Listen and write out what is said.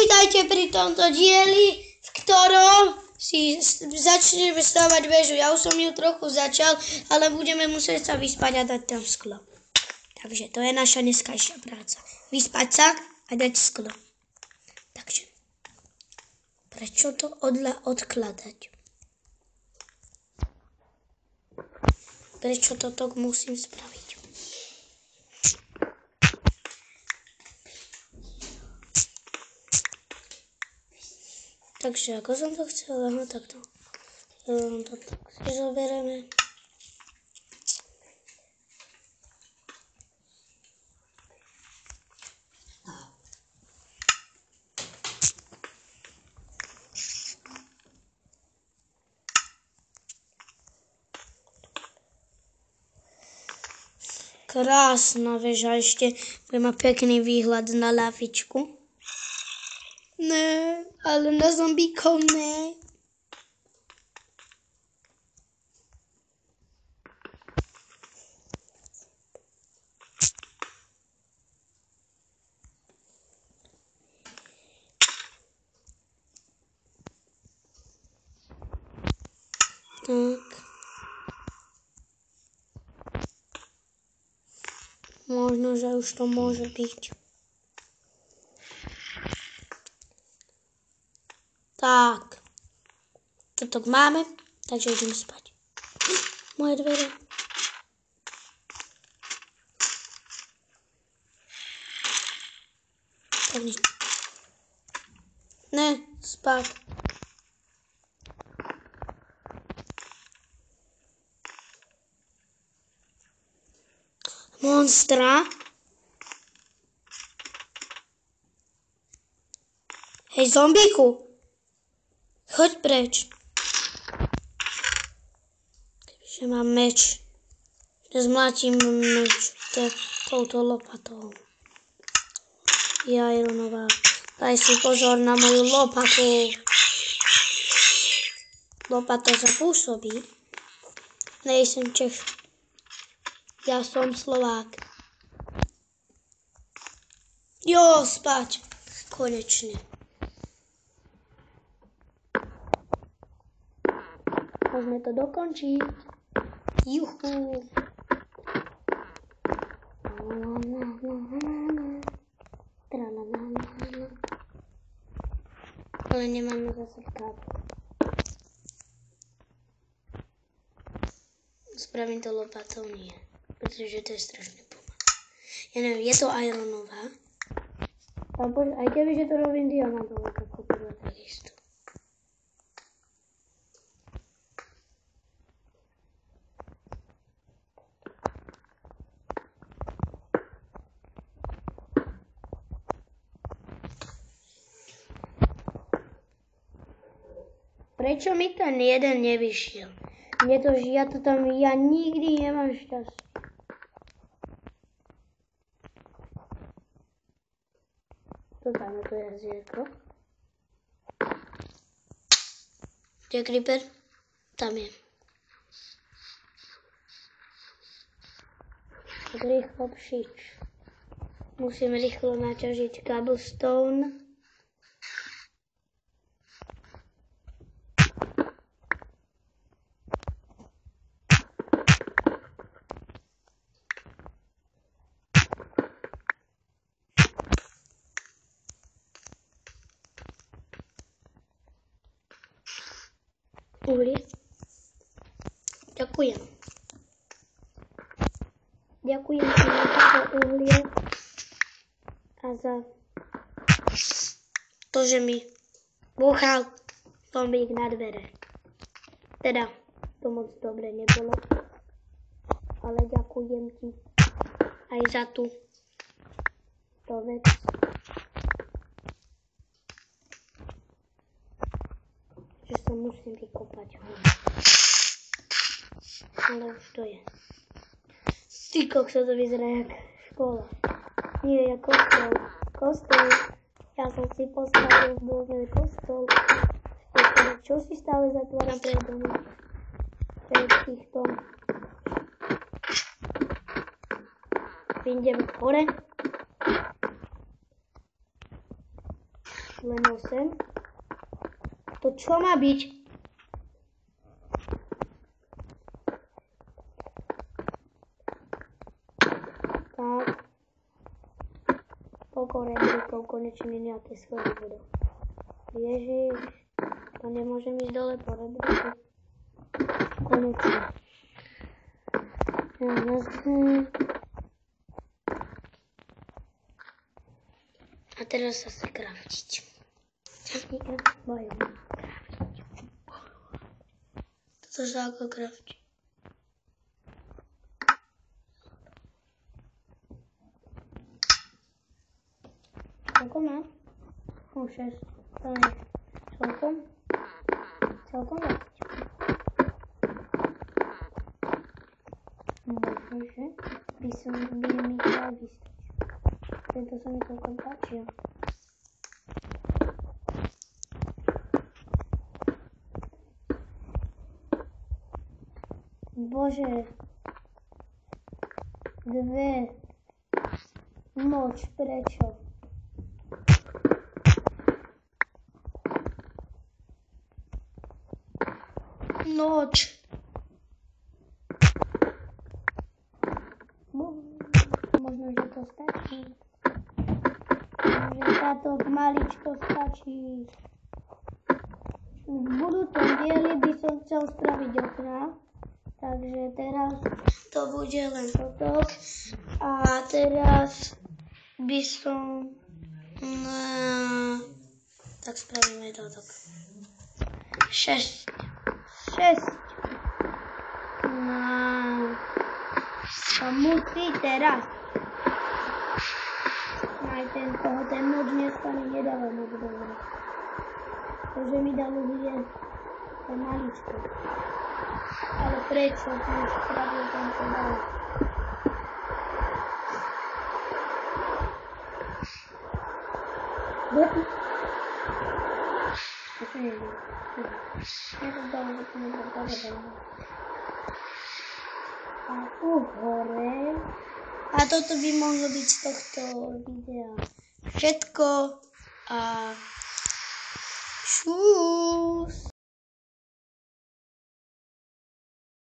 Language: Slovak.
Vítajte pri tomto dieli, v ktorom si začneme stavať väžu. Ja už som ju trochu začal, ale budeme musieť sa vyspať a dať tam sklo. Takže to je naša dneskajšia práca. Vyspať sa a dať sklo. Takže, prečo to odkladať? Prečo toto musím spraviť? Takže ako som to chcela, no takto. To tak si zoberieme. Krásna väža, ešte bude mať pekný výhľad na lavičku. Ne, ale na zombíkov ne. Tak. Možno, že už to môže byť. Tak. Toto máme, takže idem spať. Moje dvere. Tak nič. Ne, spať. Monstra. Hej, zombíku. Choď preč. Kebyže mám meč. Zmlátim meč touto lopatou. Ironová. Daj si pozor na moju lopatu. Lopata sa pôsobí. Nejsem Čech. Ja som Slovák. Jo, spať. Konečne. Môžeme to dokončiť. Juhu. Ale nemáme zase kávu. Spravím to lopatou, nie. Pretože to je strašne pomalé. Ja neviem, je to ironová. Aj kebyže to robím diamantovou, ako to bude takisto. Prečo mi ten jeden nevyšiel? Ja nikdy nemám šťastie. To dáme to jazierko. Kde je creeper? Tam je. Tak rýchlo pšič. Musím rýchlo naťažiť cobblestone. Uhlie. Ďakujem. Ďakujem ti za toto uhlie a za to, že mi búchal zombík na dvere. Teda, to moc dobre nebolo. Ale ďakujem ti aj za tú vec. Že sa musím vykopať hore. Ale už to je. Ty kokso, to vyzerá jak škola. Nie, jak kostol. Kostol. Ja som si postavil v dome kostol. Čo si stále zatváram pred domu? Pred týchto. Vyjdem hore. len 8. To čo má byť? Tak. Koľko rebríkov konečne na tie schody budú. Ježiš, to nemôžem ísť dole po rebríku. Konečne. A teraz zase kraftiť. Toto sa ako krafti. Koľko má? 6. To je celkom. Celkom zapiť. Možno, že by mi to aj vystačil. Tento sa mi celkom páčil. Bože. 2. Moč, prečo? Noč. Možno, že to stačí. Možno, že táto maličko stačí. V budúcom dieli by som chcel spraviť okná. Takže teraz to bude len toto. A teraz by som... tak spravíme toto. 6. To musí teraz. Aj ten noč dneska mi nedáva moc dobre. Takže mi dal uhlie to maličko. Ale prečo? To už spravil tento dal. To sa neviem. Ja to dal, že to nebol povedal. A tu hore. A toto by mohlo byť z tohto videa všetko. A čus.